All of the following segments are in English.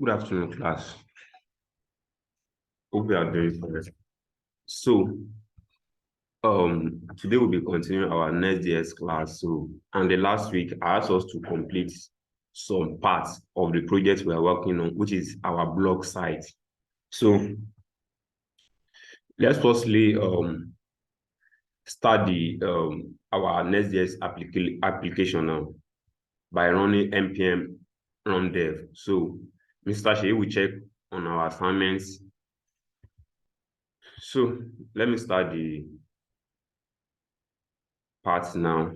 Good afternoon, class. Hope you are doing fine. So, today we'll be continuing our Next.js class. And the last week, I asked us to complete some parts of the project we are working on, which is our blog site. So, let's firstly start our Next.js application now by running npm run dev. So, Mr. Shea will check on our assignments. So let me start the parts now.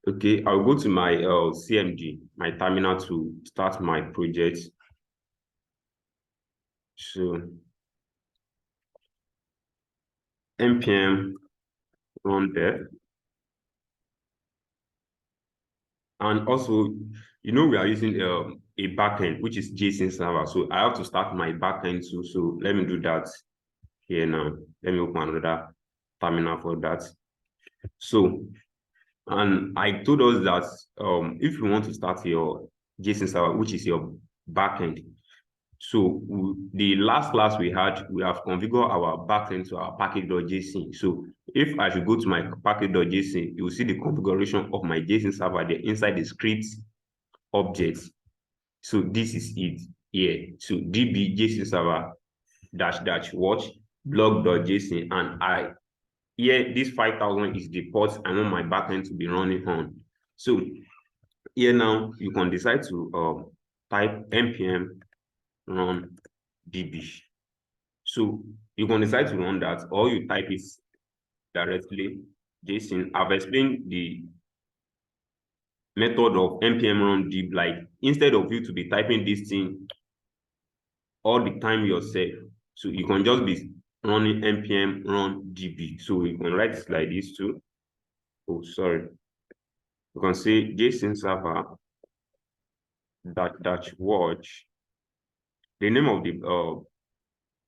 Okay, I'll go to my CMD, my terminal, to start my project. So npm run dev. And also, we are using a backend, which is JSON server. So I have to start my backend too. So let me do that here now. Let me open another terminal for that. So, and I told us that if you want to start your JSON server, which is your backend, so the last class we have configured our backend to our package.json. So if I should go to my package.json, you will see the configuration of my JSON server there inside the script objects. So this is it here. So db JSON server -- watch blog.json, and here this 5000 is the port I want my backend to be running on. So here now you can decide to type npm run db. So you can decide to run that, or you type it directly JSON. I've explained the method of npm run db, like instead of you to be typing this thing all the time yourself, so you can just be running npm run db. So you can write it like this too. Oh, sorry. You can say JSON server -- watch. The name of the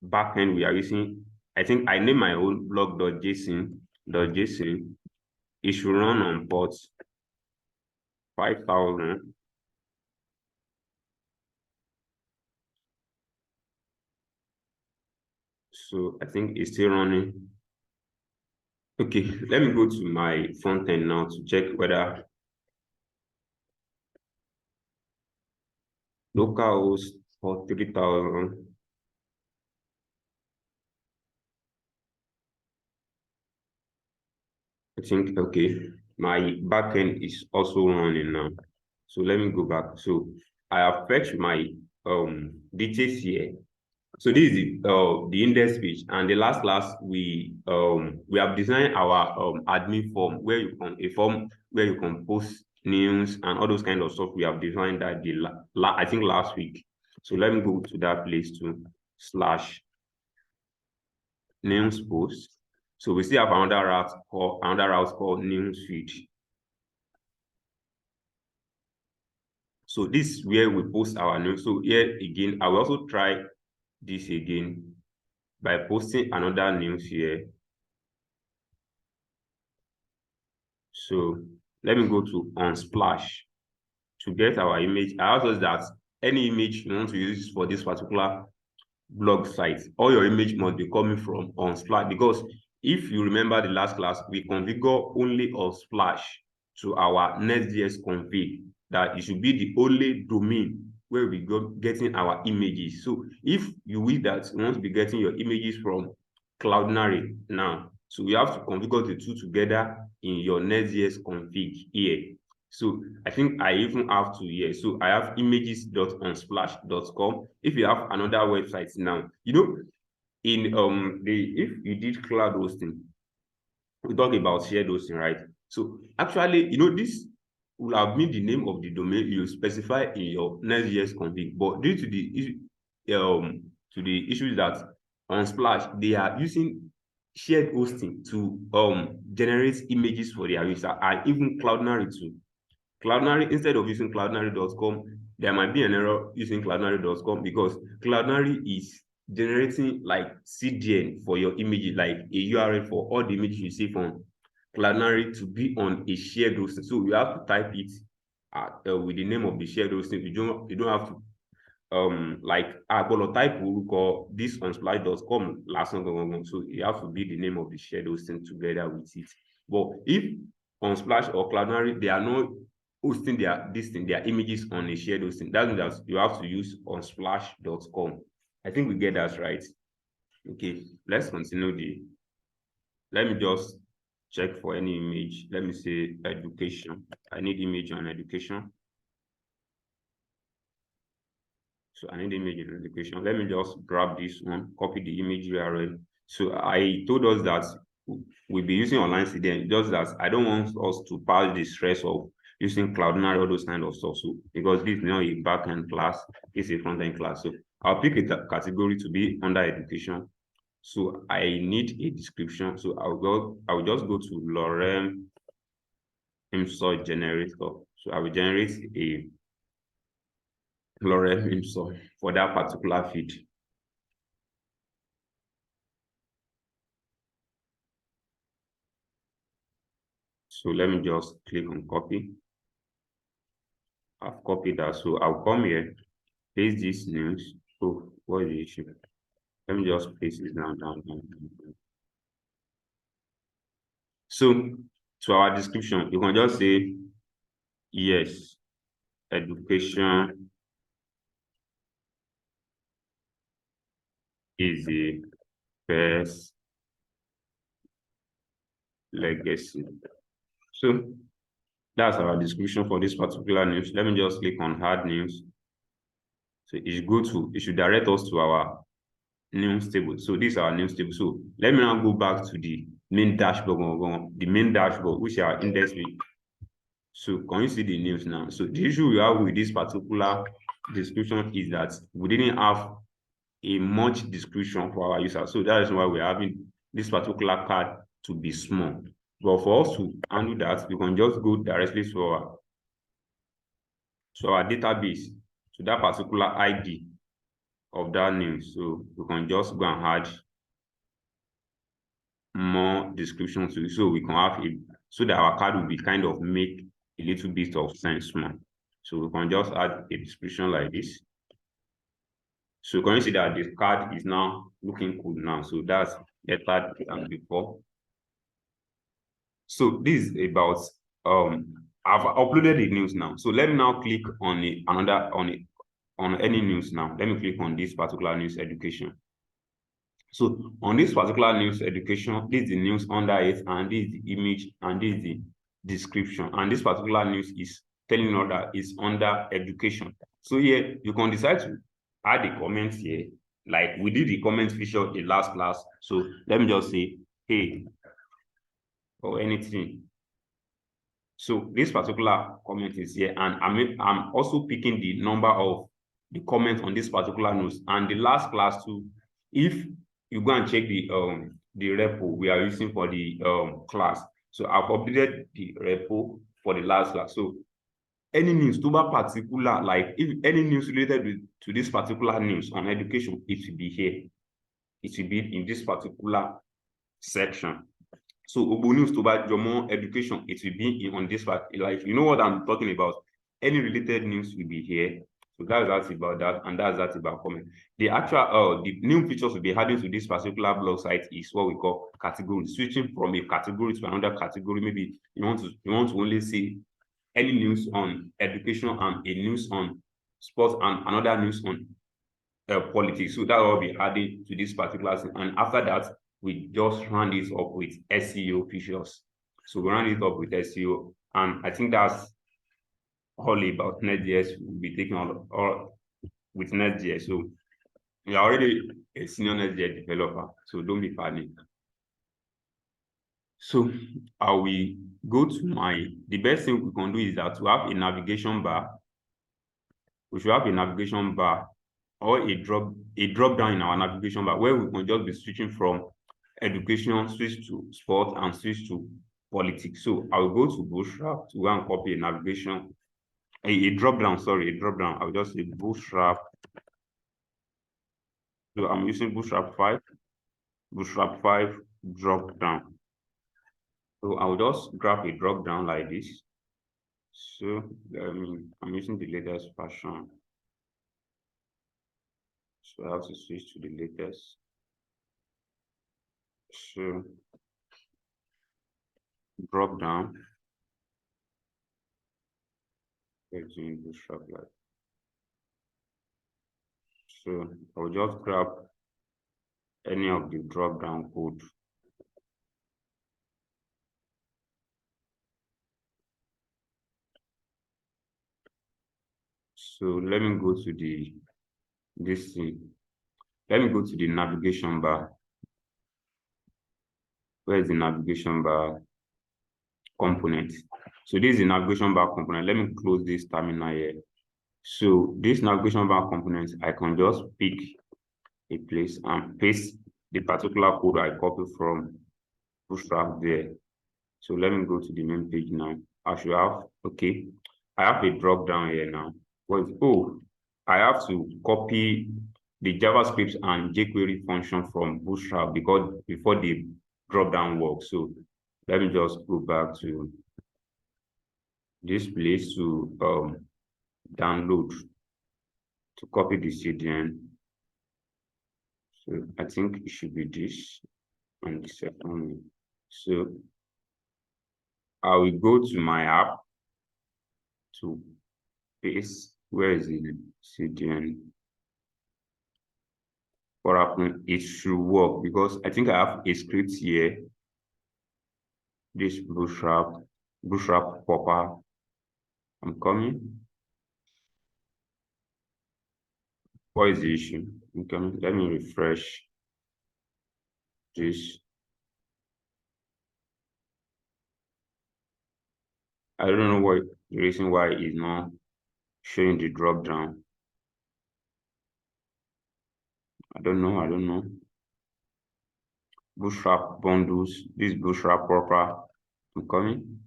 backend we are using, I think I named my own blog.json. It should run on port 5000. So I think it's still running. Okay, let me go to my front end now to check whether localhost for 3000. I think, okay, my backend is also running now. So let me go back. So I have fetched my details here. So this is the index page, and the last class we have designed our admin form where you can post news and all those kind of stuff. We have designed that I think last week. So let me go to that place to /news post. So we still have another route called news feed. So this is where we post our news. So here again, I will also try this again by posting another news here. So let me go to Unsplash to get our image. I asked us that any image you want to use for this particular blog site, all your image must be coming from Unsplash, because if you remember the last class, we configure only Unsplash to our Next.js config, that it should be the only domain where we go getting our images. So if you wish that you want to be getting your images from Cloudinary now, so we have to configure the two together in your Next.js config here. So I think I even have to here. So I have images.unsplash.com. If you have another website now, in if you did cloud hosting, we talk about shared hosting, right? So actually, this will have been the name of the domain you specify in your Next.js config, but due to the issues that Unsplash, they are using shared hosting to generate images for their user, and even Cloudinary too. Cloudinary, instead of using cloudinary.com, there might be an error using cloudinary.com, because Cloudinary is generating like CDN for your images, like a URL for all the images you see from Cloudinary to be on a shared hosting. So you have to type it with the name of the shared hosting. You don't have to like type call this on splash.com last one, so it has to be the name of the shared hosting together with it. But if on Splash or Cloudinary, they are not hosting their images on a shared hosting, that means that you have to use on splash.com. I think we get that right. Okay, let's continue. Let me just check for any image. Let me say education. I need image on education. So I need image in education. Let me just grab this one, copy the image URL. So I told us that we'll be using online CDN, just that I don't want us to pass the stress of using Cloudinary, all those kind of stuff. So because this is not a back-end class, it's a front-end class. So I'll pick a category to be under education. So I need a description. So I'll just go to Lorem IMSO generator. So I will generate a Lorem IMSO for that particular feed. So let me just click on copy. I've copied that. So I'll come here, paste this news. Oh, what is the issue? Let me just paste it down. So to our description, you can just say, yes, education is the best legacy. So that's our description for this particular news. Let me just click on add news. So it should direct us to our news table. So this is our news table. So let me now go back to the main dashboard, which are index with. So can you see the news now? So the issue we have with this particular description is that we didn't have a much description for our users. So that is why we're having this particular card to be small. But for us to handle that, we can just go directly to our database, to that particular ID of that news. So we can just go and add more description to it, so we can have so that our card will be kind of make a little bit of sense more. So we can just add a description like this. So you can see that this card is now looking cool now. So that's better than before. So this is about I've uploaded the news now. So let me now click on on any news now. Let me click on this particular news education. So on this particular news education, this is the news under it, and this is the image, and this is the description. And this particular news is telling us that it's under education. So here you can decide to add the comments here, like we did the comment feature in last class. So let me just say, hey, or anything. So this particular comment is here, and I'm also picking the number of the comments on this particular news. And the last class too, if you go and check the repo we are using for the class. So I've updated the repo for the last class. So any news to that particular, like if any news related to this particular news on education, it will be here. It will be in this particular section. So Obo news to about Jomo education, it will be on this part. Like, you know what I'm talking about. Any related news will be here. So that's about that, and that's about comment. The actual the new features will be adding to this particular blog site is what we call category. Switching from a category to another category. Maybe you want to only see any news on education and a news on sports and another news on politics. So that will be added to this particular thing. And after that, we just run this up with SEO features. So we run it up with SEO, and I think that's all about Next.js. We'll be taking all with Next.js. So you're already a senior Next.js developer, so don't be panicked. So I will go to the best thing we can do is that we have a navigation bar. We should have a navigation bar or a drop down in our navigation bar where we can just be switching from education, switch to sport, and switch to politics. So I will go to Bootstrap to go and copy a navigation, a drop down. I'll just say Bootstrap. So I'm using Bootstrap 5 drop down. So I'll just grab a drop down like this. So I'm using the latest version. So I have to switch to the latest. So drop down. Let's do Bootstrap like. So I'll just grab any of the drop down code. So let me go to this thing. Let me go to the navigation bar. Where is the navigation bar component? So this is the navigation bar component. Let me close this terminal here. So this navigation bar component, I can just pick a place and paste the particular code I copied from Bootstrap there. So let me go to the main page now. I should have, okay, I have a drop down here now. I have to copy the JavaScript and jQuery function from Bootstrap because before the drop down works. So let me just go back to this place to download, to copy the CDN. So I think it should be this and the second one. So I will go to my app to paste. Where is the CDN? What happened? It should work because I think I have a script here. This Bootstrap popper. I'm coming. What is the issue? I'm coming. Let me refresh this. I don't know what the reason why it's not showing the drop down. I don't know. Bootstrap bundles, this Bootstrap proper. I'm coming.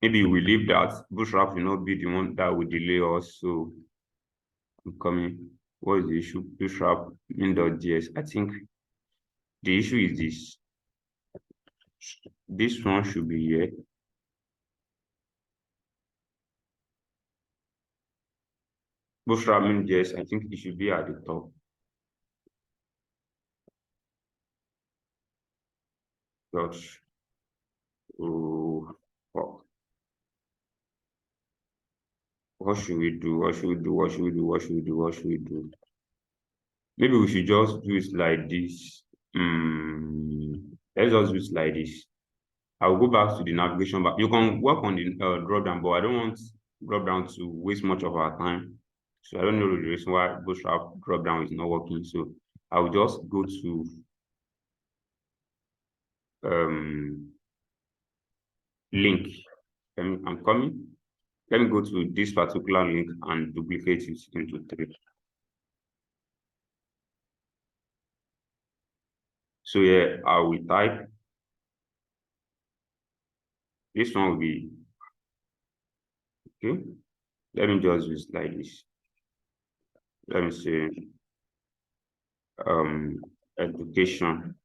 Maybe we leave that. Bootstrap will not be the one that will delay us. So I'm coming. What is the issue? Bootstrap in.js. I think the issue is this. This one should be here. Bootstrap in.js, I think it should be at the top. Gosh. Oh, fuck. What should we do? What should we do? What should we do? What should we do? What should we do? Maybe we should just do it like this. Let's just do it like this. I'll go back to the navigation bar. You can work on the drop down, but I don't want drop down to waste much of our time. So I don't know the reason why Bootstrap drop down is not working. So I will just go to link. I'm coming. Let me go to this particular link and duplicate it into 3. So yeah, I will type. This one will be okay. Let me just use like this. Let me say education.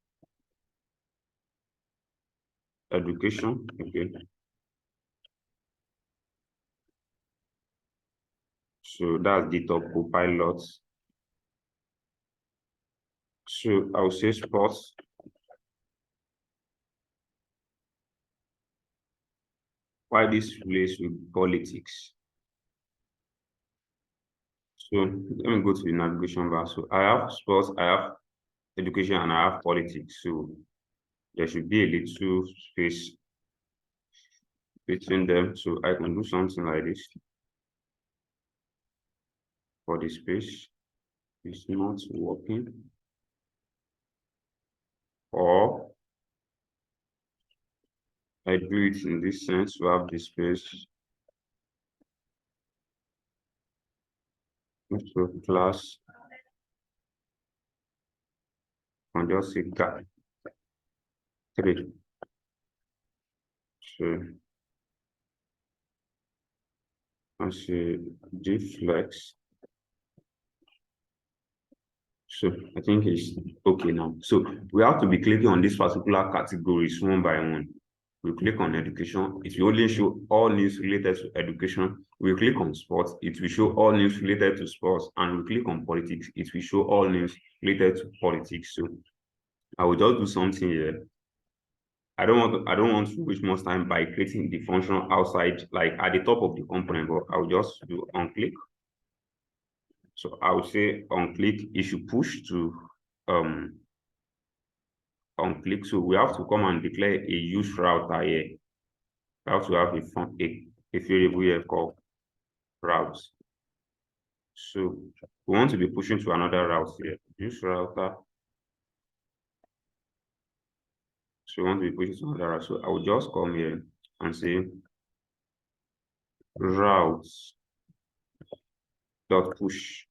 Okay. So that's the top Copilot. So I'll say sports. Why this relates with politics? So let me go to the navigation bar. So I have sports, I have education, and I have politics. So there should be a little space between them. So I can do something like this for the space. It's not working. Or I do it in this sense to have the space. So class and just say guy 3. So I say deflex. So I think it's okay now. So we have to be clicking on these particular categories one by one. We click on education, it will only show all news related to education. We click on sports, it will show all news related to sports, and we click on politics, it will show all news related to politics. So I will just do something here. I don't want to waste much time by creating the function outside, like at the top of the component, but I'll just do on click. So I would say on click, it should push to on click. So we have to come and declare a use router here. We have to have a variable here called routes. So we want to be pushing to another route here. Use router. So we want to be pushing to another route. So I will just come here and say routes dot push.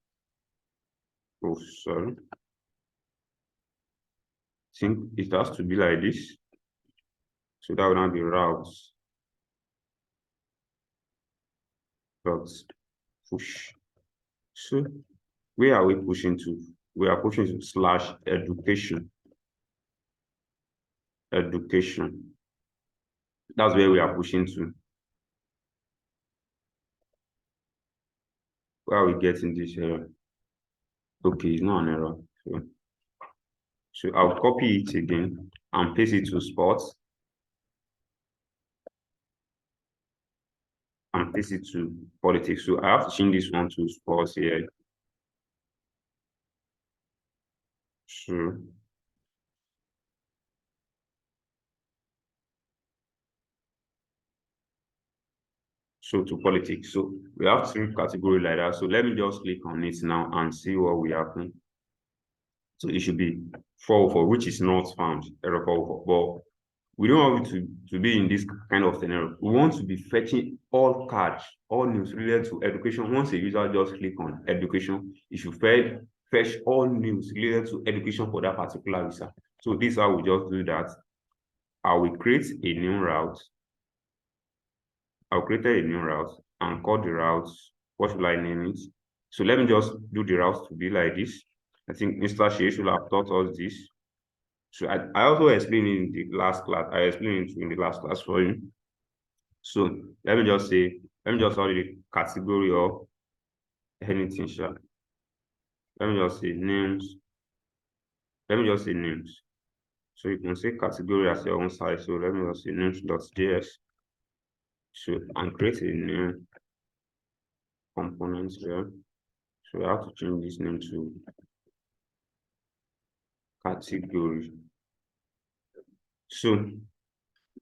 Oh, sorry. I think it has to be like this. So that will now be routes dot push. So where are we pushing to? We are pushing to slash education. Education. That's where we are pushing to. Where are we getting this error? Okay, it's not an error. So I'll copy it again and paste it to sports. And paste it to politics. So I have to change this one to sports here. So to politics. So we have three categories like that. So let me just click on it now and see what will happen. So it should be 404, which is not found, error 404. But we don't want it to be in this kind of scenario. We want to be fetching all cards, all news related to education. Once a user just click on education, it should fetch all news related to education for that particular user. So this is how we just do that. I will create a new route. I'll create a new route and call the route. What will I name it? So let me just do the route to be like this. I think Mr. Shea should have taught us this. So I also explained in the last class. I explained it in the last class for you. So let me just say, let me just add the category of anything. Sure. Let me just say names. Let me just say names. So you can say category as your own size. So let me just say names.js. So and create a new component here. So I have to change this name to category. So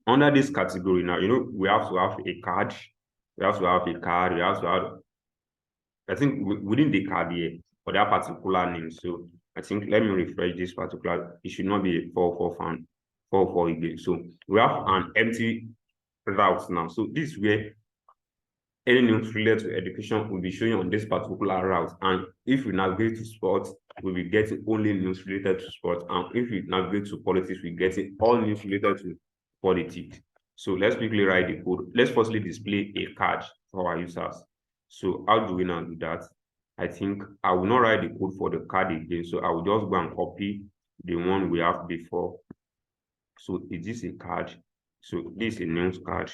under this category now, we have to have a card. We have to have a card. We have to have, I think within the card here for that particular name. So I think let me refresh this particular. It should not be a 404 found 44 again. So we have an empty route now. So this is where any news related to education will be showing on this particular route. And if we navigate to sports, we'll be getting only news related to sports. And if we navigate to politics, we're getting all news related to politics. So let's quickly write the code. Let's firstly display a card for our users. So how do we now do that? I think I will not write the code for the card again. So I will just go and copy the one we have before. So is this a card? So this is a news card.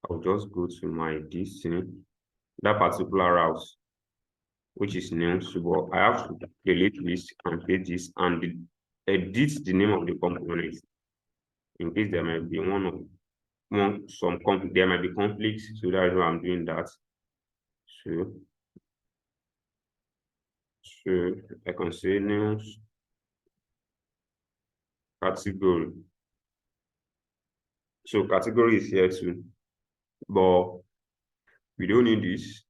I'll just go to my this thing, that particular route, which is named. So I have to delete this and paste this and edit the name of the component in case there might be there might be conflicts. So that's why I'm doing that. So I can say names category. So category is here too, but we don't need this.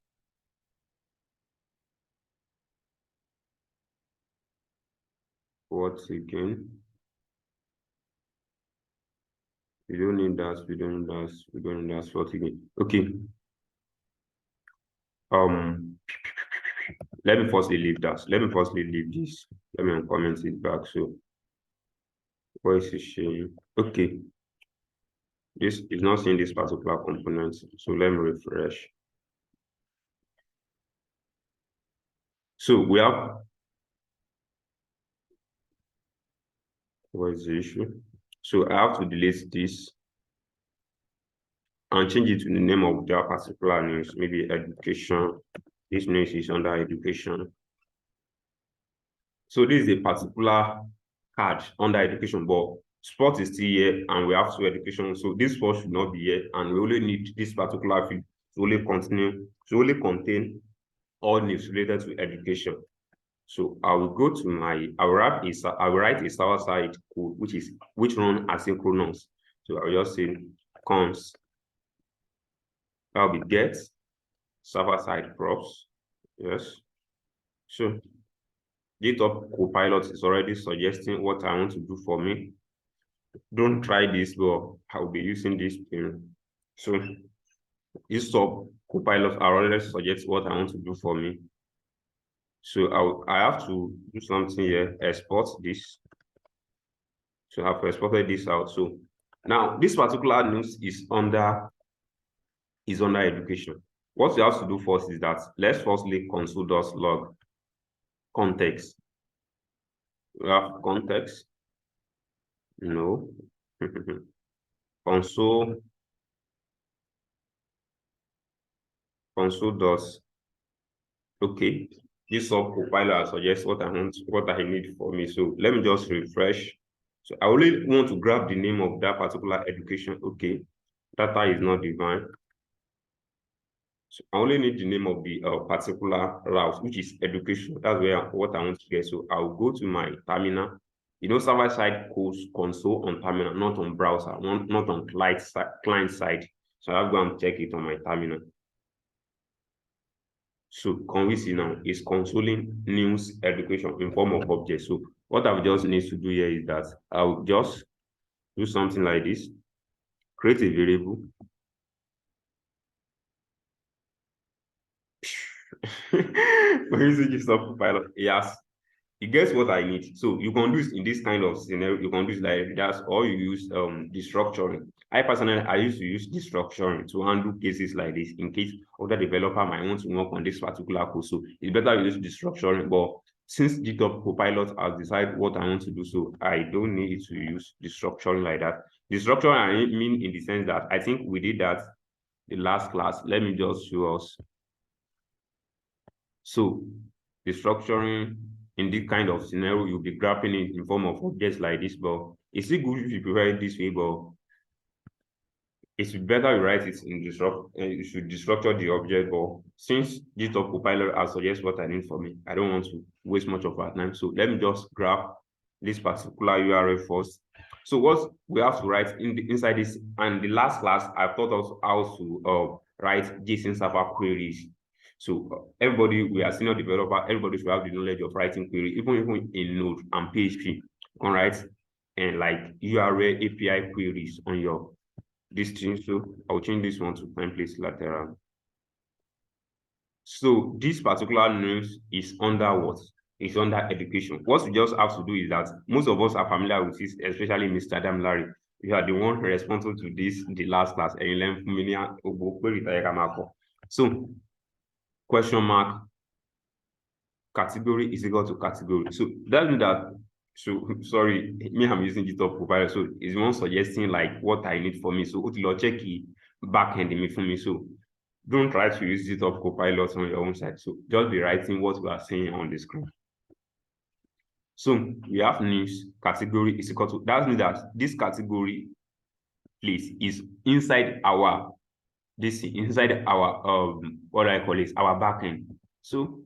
What again? We don't need that. We don't need that. We don't need that. What again? Okay. Let me firstly leave that. Let me firstly leave this. Let me uncomment it back. So what is it showing? Okay. This is not seeing this particular component. So let me refresh. So we have, what is the issue? So I have to delete this and change it to the name of that particular news, maybe education. This news is under education. So this is a particular card under education, but sport is still here and we have two education. So this sport should not be here, and we only need this particular field to only contain all news related to education. So I will go to I will write a server side code which run asynchronous. So I will just say cons. That will be get server side props. Yes. So GitHub Copilot is already suggesting what I want to do for me. Don't try this, but I'll be using this thing. So this Copilot already suggests what I want to do for me. So I have to do something here, export this. So I've exported this out. So now this particular news is under education. What we have to do first is that let's firstly console.log context. We have context. No. console does okay. This Copilot suggests what I need for me. So let me just refresh. So I only want to grab the name of that particular education. Okay, data is not defined. So I only need the name of the particular route, which is education. That's what I want to get. So I'll go to my terminal. You know, server side console on terminal, not on browser, not on client side. So I'll go and check it on my terminal. So can we see now is consoling news education in form of objects. So what I just need to do here is that I'll just do something like this, create a variable. For using this Copilot, yes, it gets what I need. So you can do this in this kind of scenario. You can do this like that, or you use destructuring. I used to use destructuring to handle cases like this in case other developer might want to work on this particular code. So it's better to use destructuring. But since GitHub Copilot has decided what I want to do, so I don't need to use destructuring like that. Destructuring I mean in the sense that I think we did that the last class. Let me just show us. So the structuring in this kind of scenario, you'll be grabbing it in form of objects like this, but it's still good if you prepare it this way, but it's better you write it in you should destructure the object, but since GitHub Copilot has suggested what I need for me, I don't want to waste much of our time. So let me just grab this particular URL first. So what we have to write inside this, and the last class, I taught us how to write JSON server queries. So everybody, we are senior developer, everybody should have the knowledge of writing query, even in Node and PHP, all right? And like URL API queries on your this thing. So I'll change this one to templates lateral. So this particular news is under what? It's under education. What we just have to do is that most of us are familiar with this, especially Mr. Damlari. You are the one responsible to this, the last class, and you learn familiar. So question mark category is equal to category. So that means that, so sorry, me I'm using GitHub Copilot. So it's one suggesting like what I need for me. So Utilo check backend me for me. So don't try to use GitHub Copilot on your own side. So just be writing what we are saying on the screen. So we have news category is equal to, that means that this category place is inside our what I call it, our backend. So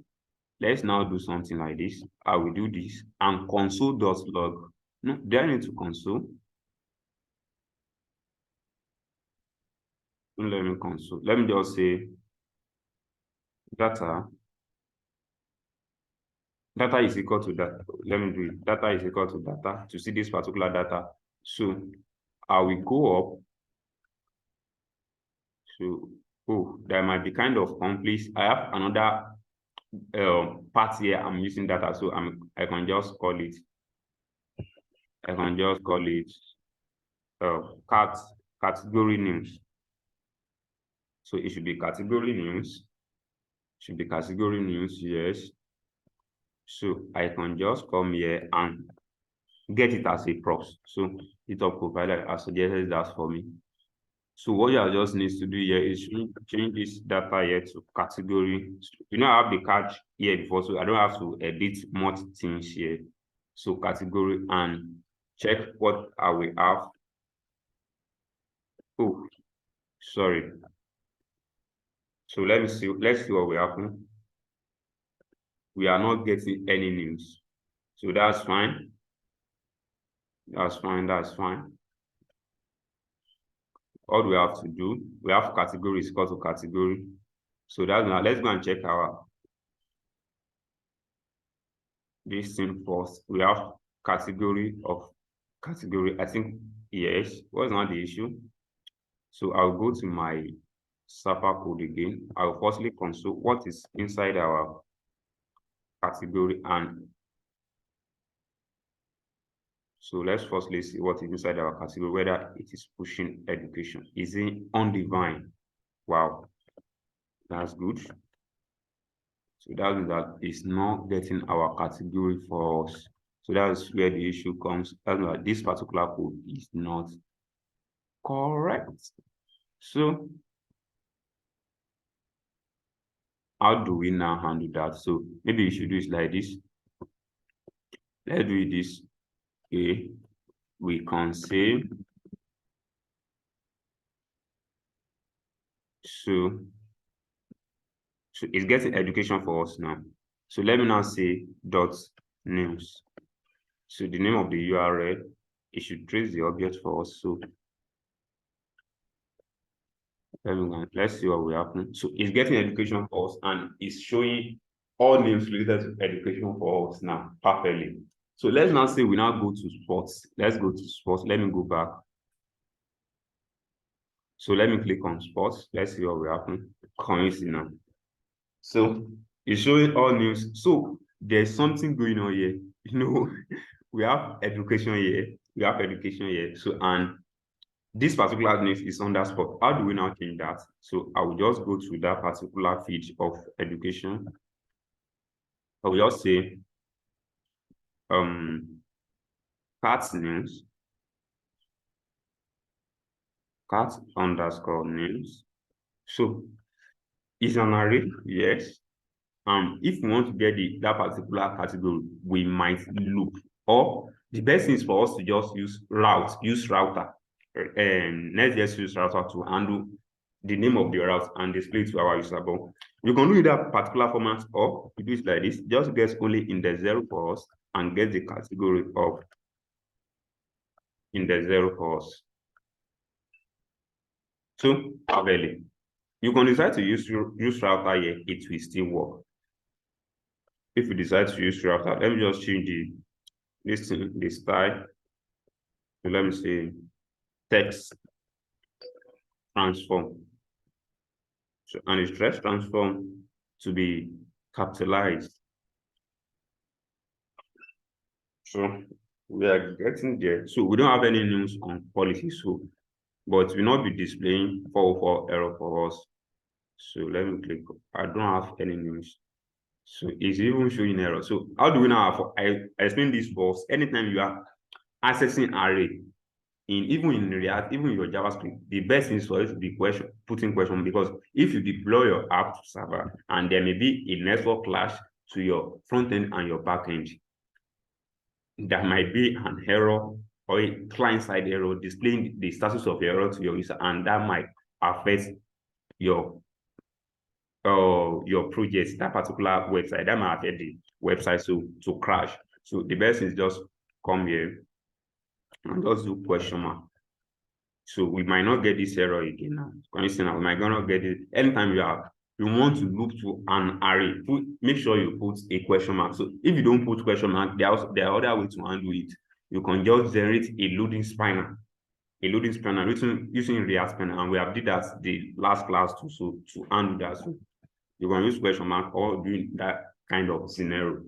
let's now do something like this. I will do this and console.log. No, do I need to console? Don't let me console. Let me just say data. Data is equal to that. Let me do it. Data is equal to data to see this particular data. So I will go up. So, oh, that might be kind of complex. I have another part here. I'm using data, so I can just call it. Category names. So it should be category names. Should be category names, yes. So I can just come here and get it as a props. So GitHub Copilot has suggested that for me. So what you just need to do here is change this data here to category. You know, I have the catch here before, so I don't have to edit more things here. So category and check what I will have. Oh, sorry. So let's see what will happen. We are not getting any news. So that's fine. That's fine. That's fine. All we have to do, we have category is equal to category. So that's now, let's go and check our this thing first. We have category of category. I think yes. What's not the issue? So I'll go to my SAPA code again. I'll firstly console what is inside our category, and so let's firstly see what is inside our category, whether it is pushing education. Is it Undivine? Wow, that's good. So that means that it's not getting our category for us. So that's where the issue comes. That means that this particular code is not correct. So how do we now handle that? So maybe you should do it like this. Let's do it this way. We can say so it's getting education for us now. So let me now say dot names. So the name of the URL, it should trace the object for us. So let's see what will happen. So it's getting education for us and it's showing all names related to education for us now perfectly. So let's now say we now go to sports. Let's go to sports. Let me go back. So let me click on sports. Let's see what will happen. Can you see now? So it's showing all news. So there's something going on here. You know, we have education here. We have education here. So, and this particular news is under sport. How do we now change that? So I will just go to that particular feed of education. I will just say cat news, cat underscore news. So it's an array, yes. If we want to get that particular category, we might loop. Or the best thing is for us to just use router. And let's just use router to handle the name of the route and display to our user. But you can do that particular format, or you do it like this, just get only index 0 for us and get the category of index 0 for us. So available. You can decide to use router here, it will still work. If you decide to use router, let me just change the style. So let me say text transform. So, and it's text transform to be capitalized. So we are getting there. So we don't have any news on policy, so but will not be displaying 404 error for us. So let me click. I don't have any news. So it's even showing error. So how do we now have? I explain this first. Anytime you are accessing array, even in React, even in your JavaScript, the best thing is for it to be putting question, because if you deploy your app to server and there may be a network clash to your front end and your back end, there might be an error or a client-side error displaying the status of the error to your user, and that might affect your project, that particular website. That might affect the website to crash. So the best is just come here and just do question mark. So we might not get this error again now. For instance, we might not get it anytime you want to loop to an array. Make sure you put a question mark. So if you don't put question mark, there are other ways to handle it. You can just generate a loading spanner using React spanner, and we have did that the last class too. So to handle that, so you can use question mark or doing that kind of scenario.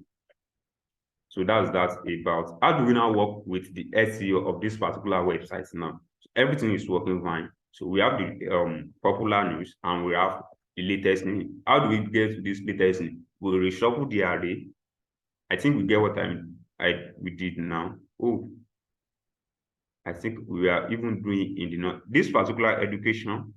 So that's that about how do we now work with the SEO of this particular website now. Everything is working fine. So we have the popular news and we have the latest news. How do we get to this latest news? We'll reshuffle the array. I think we get what we did now. Oh, I think we are even doing in the north. This particular education,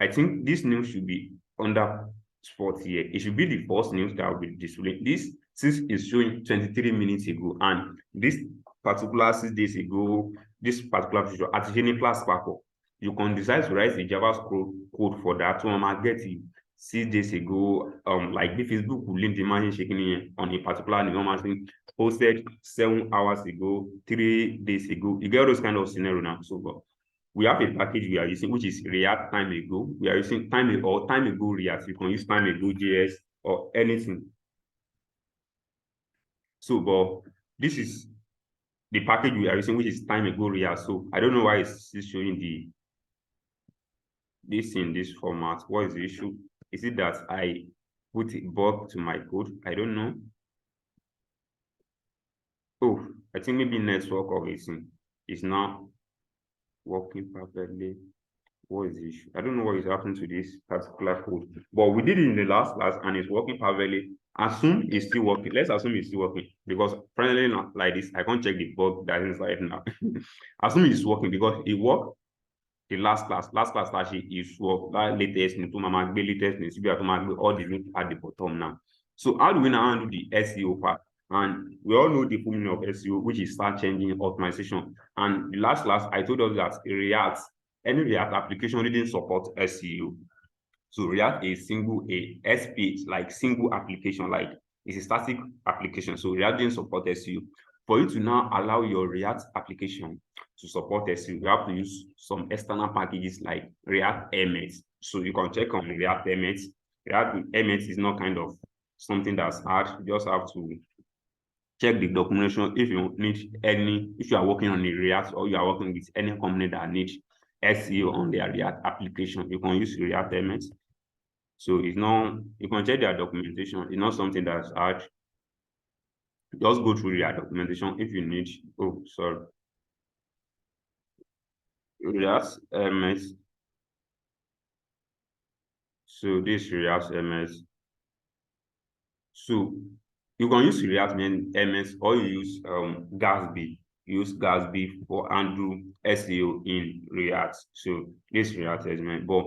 I think this news should be under sports here. It should be the first news that will be displayed. This 6 is showing 23 minutes ago, and this particular 6 days ago, this particular feature, Artificial class Sparkle, you can decide to write a code for that one. I get it 6 days ago. Like the Facebook will link the machine shaking on a particular machine posted 7 hours ago, 3 days ago. You get those kind of scenario now. So, but we have a package we are using, which is React time ago. We are using time ago React. You can use time ago JS or anything. So, but this is the package we are using, which is time ago React. So I don't know why it's showing this in this format. What is the issue? Is it that I put a bug to my code? I don't know. Oh, I think maybe network of it is not working perfectly. What is the issue? I don't know what is happening to this particular code, but we did it in the last class and it's working perfectly. Assume it's still working. Let's assume it's still working because finally not like this. I can't check the bug that is inside now. Assume it's working because it worked the last class. Last class actually is work that latest into mama latest all the link at the bottom now. So how do we now handle the SEO part? And we all know the full meaning of SEO, which is search engine optimization. And the last class, I told us that React, any React application didn't support SEO. So React is a SPH, like single application, like it's a static application. So React didn't support SEO. For you to now allow your React application to support SEO, you have to use some external packages like React Emmet. So you can check on React Emmet. React Emmet is not kind of something that's hard. You just have to check the documentation if you need if you are working on a React or you are working with any company that needs SEO on their React application, you can use React Emmet. So it's not, you can check their documentation. It's not something that's hard. Just go through their documentation if you need. Oh, sorry. React MS. So this React MS. So you can use React MS or you use Gatsby. Use Gatsby for handle SEO in React. So this React MS. But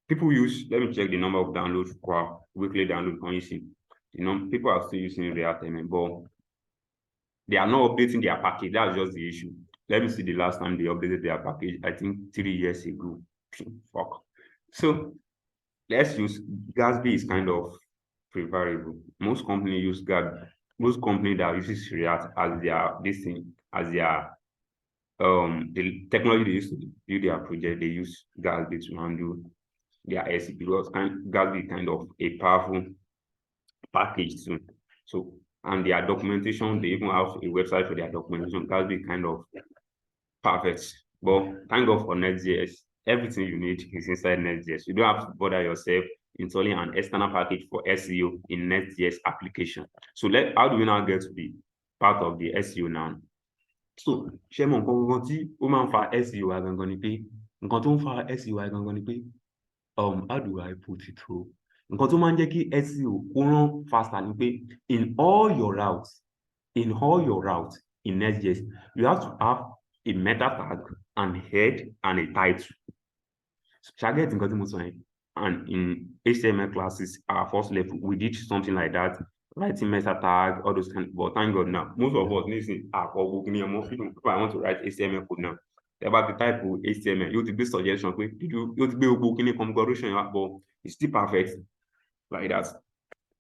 people use, let me check the number of downloads per weekly download on using. You know, people are still using React MS, but they are not updating their package. That's just the issue. Let me see the last time they updated their package. I think 3 years ago. Fuck. So let's use Gatsby is kind of preferable. Most companies use Gatsby. Most companies that uses React as their the technology they use to do their project, they use Gatsby to handle their SEO because Gatsby is kind of a powerful package too. So and their documentation, they even have a website for their documentation. Gatsby kind of perfect. But thank God for Next.js. Everything you need is inside Next.js. You don't have to bother yourself installing an external package for SEO in Next.js application. So how do we now get to be part of the SEO now? So ṣé mo nǹkan tí ó máa ń fa SEO wa gangan ni pé nǹkan tó ń fa SEO wa gangan ni pé how do I put it through? Nǹkan tó máa ń jẹ́ kí SEO kó rán faster ni pé in all your routes in Next.js, you have to have a meta tag and head and a title. Target nǹkan tí mo sọ yẹn. And in HTML classes, our first level, we did something like that, writing meta tag, all those kind of, but thank God now, most of us need if I want to write HTML code now, about the type of HTML, you to be suggestion, you to be a configuration, but it's still perfect like that.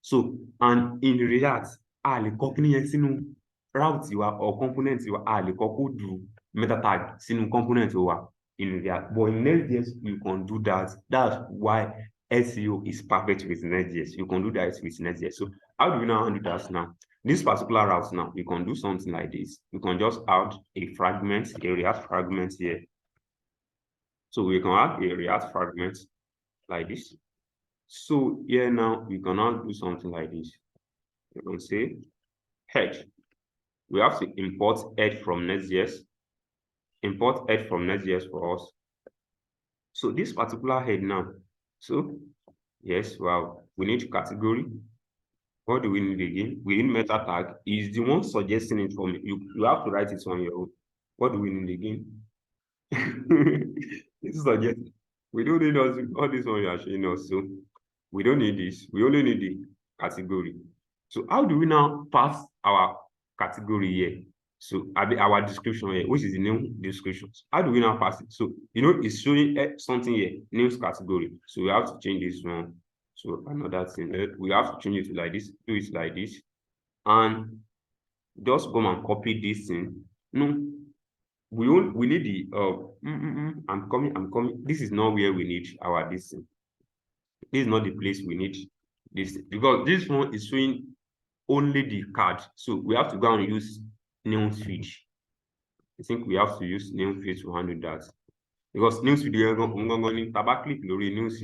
So, and in React, lè kọ kíní yẹn sínú route wa or component wa, lè kọ code meta tag sínú component wa in React. But in Next.js, you can do that. That's why SEO is perfect with Next.js. You can do that with Next.js. So how do we now handle that now? This particular route now, we can do something like this. We can just add a React fragment here. So we can add a React fragment like this. So here now, we can now do something like this. You can say head. We have to import head from Next.js. Import head from Next.js for us. So this particular head now, so yes, wow, we need category. What do we need again? We need meta tag. Is the one suggesting it for me. You have to write it on your own. What do we need again? This is suggest we don't need all this one you are showing us. So we don't need this. We only need the category. So how do we now pass our category here? So our description here, which is the new descriptions. How do we now pass it? So it's showing something here, news category. So we have to change this one. So another thing, we have to change it to like this, do it like this, and just come and copy this thing. No, we need the I'm coming. This is not where we need our this thing. This is not the place we need this, because this one is showing only the card. So we have to go and use newsfeed. I think we have to use newsfeed to handle that, because newsfeed click news.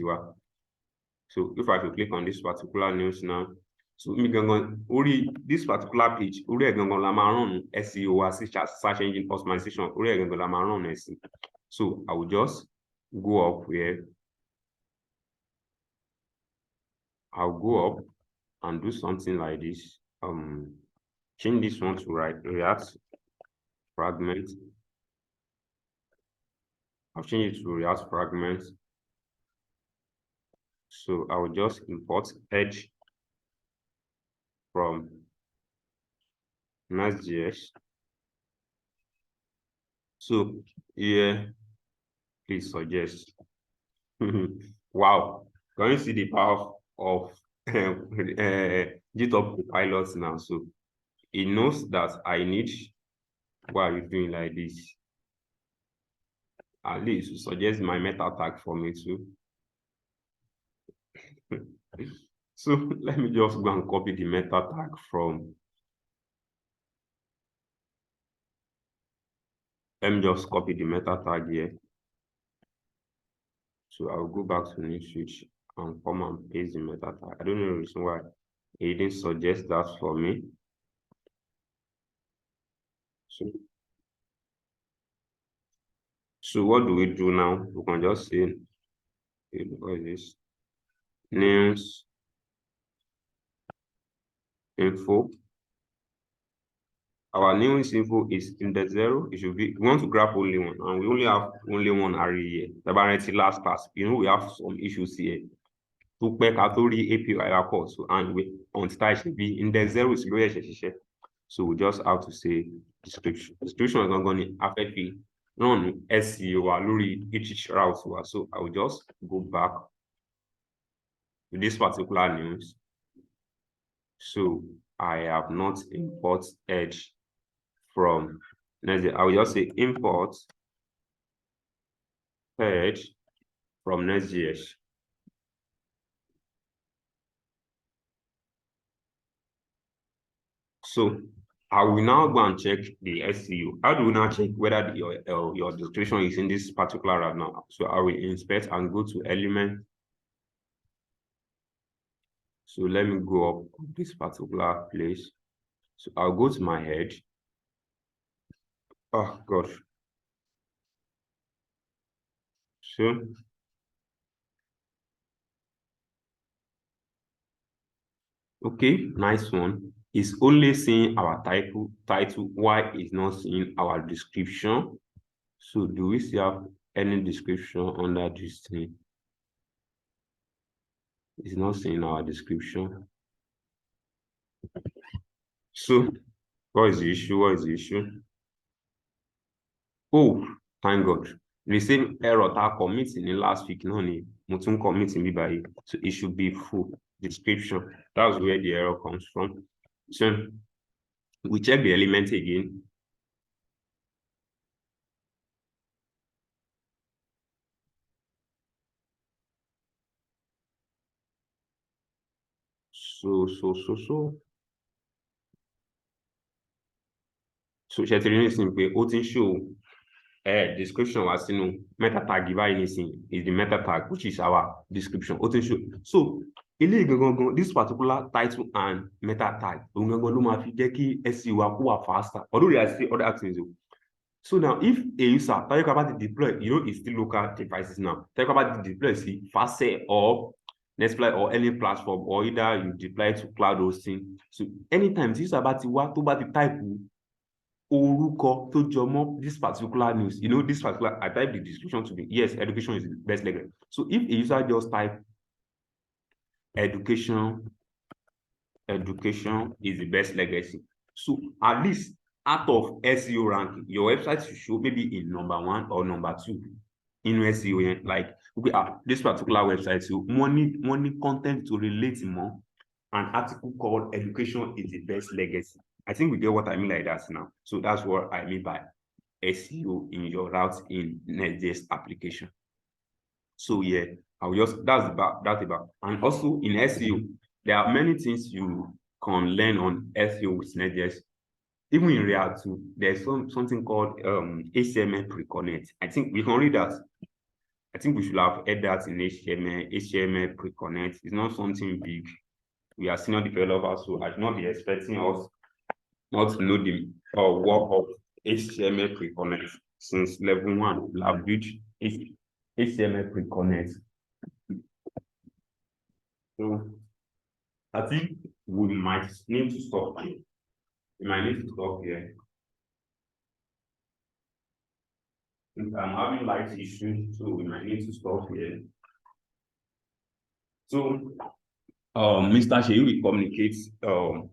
So if I click on this particular news now, so this particular page, SEO search engine optimization, so I will just go up here. I'll go up and do something like this. Change this one to React fragment. I'll change it to React fragment. So I will just import Edge from Next.js. So here, please suggest. Wow, can you see the power of GitHub Copilot now? So it knows that I need. Why are you doing like this? At least suggest my meta tag for me too. So let me just go and copy the meta tag from. Let me just copy the meta tag here. So I'll go back to new switch and come and paste the meta tag. I don't know the reason why it didn't suggest that for me. So what do we do now? We can just say, what is this? Names, info. Our names info is index 0. It should be, we want to grab only one, and we only have only one array here. The last class, we have some issues here. To make API code, so and we on style should be index 0 is lower. So we just have to say description. Description is not going to affect the non SEO or each route. So I will just go back to this particular news. So I have not import Edge from Next.js. I will just say import Edge from Next.js. So I will now go and check the SEO. How do we now check whether your description is in this particular route now? So I will inspect and go to element. So let me go up this particular place. So I'll go to my head. Oh gosh. So okay, nice one. It's only seeing our title. Why is not seeing our description? So do we still have any description under this thing? It's not seeing our description. So what is the issue? What is the issue? Oh, thank God. The same error that committing in last week, no need. Committing by, so it should be full description. That's where the error comes from. So we check the element again. So Chetrino simply ought show description was meta tag anything is the meta tag, which is our description. Show. So this particular title and meta tag SEO faster. Although there are still other things. So now if a user talk about the deploy, it's still local devices now. Talk about the deploy, see Fastly or Nextfly or any platform, or either you deploy to cloud hosting. So anytime this about the type orúkọ tó jọmọ́ this particular news. You know, this particular, I type the description to be, yes, education is the best legacy. So if a user just type education is the best legacy, so at least out of SEO ranking, your website should show maybe in number 1 or number 2 in SEO. Like, okay, this particular website, so money content to relate more. An article called education is the best legacy. I think we get what I mean like that now. So that's what I mean by SEO in your route in Next.js application. So yeah, I'll just that's about. And also in SEO, there are many things you can learn on SEO with Next.js. Even in React too, there's something called HTML pre-connect. I think we can read that. I think we should have added that in HTML pre-connect. It's not something big. We are senior developers, so I should not be expecting us not to know the work of HTML pre-connect. Since level 1, we have built HTML pre-connect. So I think we might need to stop here. We might need to stop here. I'm having light issues, so we might need to stop here. So Mr. Sheyi will communicate how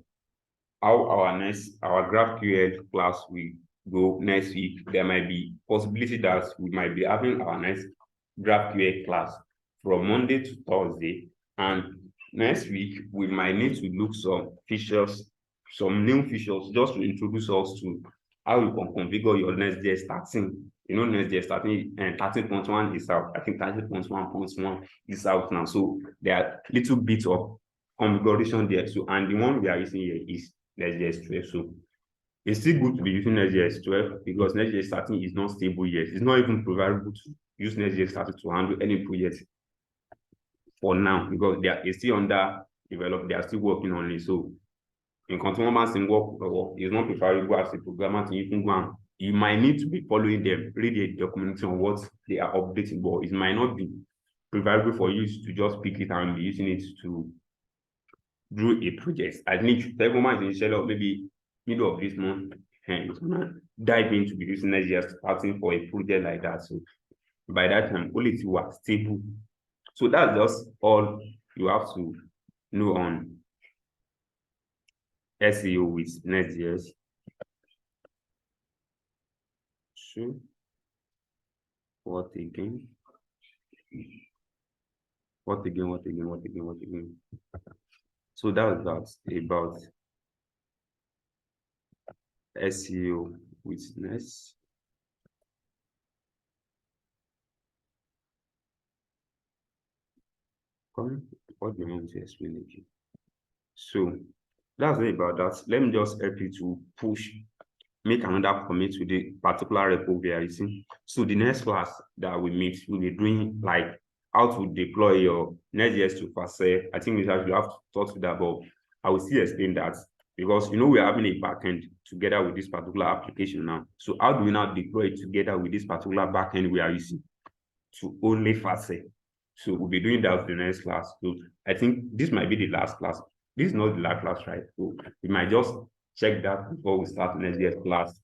our GraphQL class will go next week. There might be possibility that we might be having our next GraphQL class from Monday to Thursday, and next week we might need to look some features, some new features, just to introduce us to how you can configure your Next.js starting. You know, Next.js starting and 13.1 is out. I think 13.1.1 is out now. So there are little bits of configuration there. So, and the one we are using here is Next.js 12. So it's still good to be using Next.js 12 because Next.js starting is not stable yet. It's not even preferable to use Next.js starting to handle any project for now because it's still under development. They are still working on it. So in continuous work, it's not preferable as a programmer to even go and you might need to be following them, read the documentation on what they are updating, but it might not be preferable for you to just pick it and be using it to do a project. I think 7 months initially, or maybe middle of this month, and it's gonna dive into be using Next.js starting for a project like that. So by that time, all it was stable. So that's just all you have to know on SEO with Next.js. So what again? What again? So that's about SEO with Next. What do you want to explain again? So that's it about that. Let me just help you to make another commit to the particular repo we are using. So the next class that we meet, we'll be doing like how to deploy your Next.js to Facet. I think we have to talk to that, but I will still explain that because you know we're having a backend together with this particular application now. So how do we now deploy it together with this particular backend we are using to only Facet? So we'll be doing that in the next class. So I think this might be the last class. This is not the last class, right? So we might just check that before we start Next.js class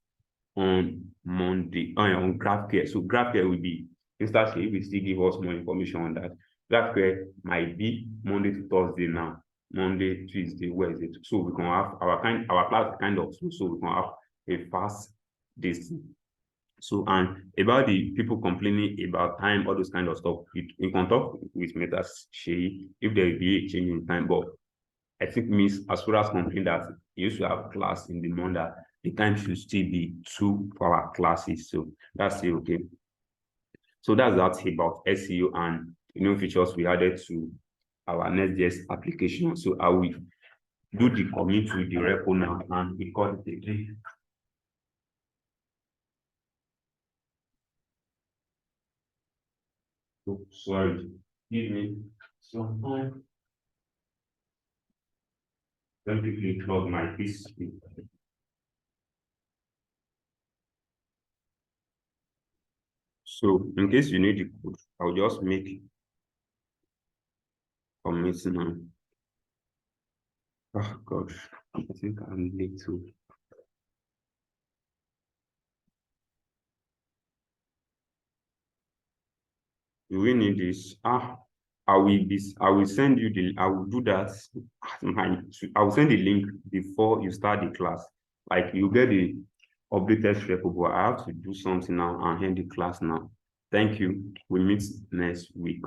on Monday on GraphQL. So GraphQL will be instantly will still give us more information on that. GraphQL might be Monday to Thursday now, Monday, Tuesday, Wednesday. So we can have our class kind of so we can have a fast this. So and about the people complaining about time, all those kind of stuff, you can talk with Mr. Sheyi if there will be a change in time. But I think Miss Asura's complained that he used to have class in the morning that the time should still be 2 for our classes. So that's still okay. So that's about SEO and new features we added to our Next.js application. So I will do the commit to the repo now and record it again. So sorry, give me some time. Let me quickly close my PC. So in case you need the code, I'll just make commit now. Oh gosh, I think I'm late too. Do we need this? I will send you I will do that. I will send the link before you start the class. Like you get the updated repo, but I have to do something now and end the class now. Thank you. We meet next week.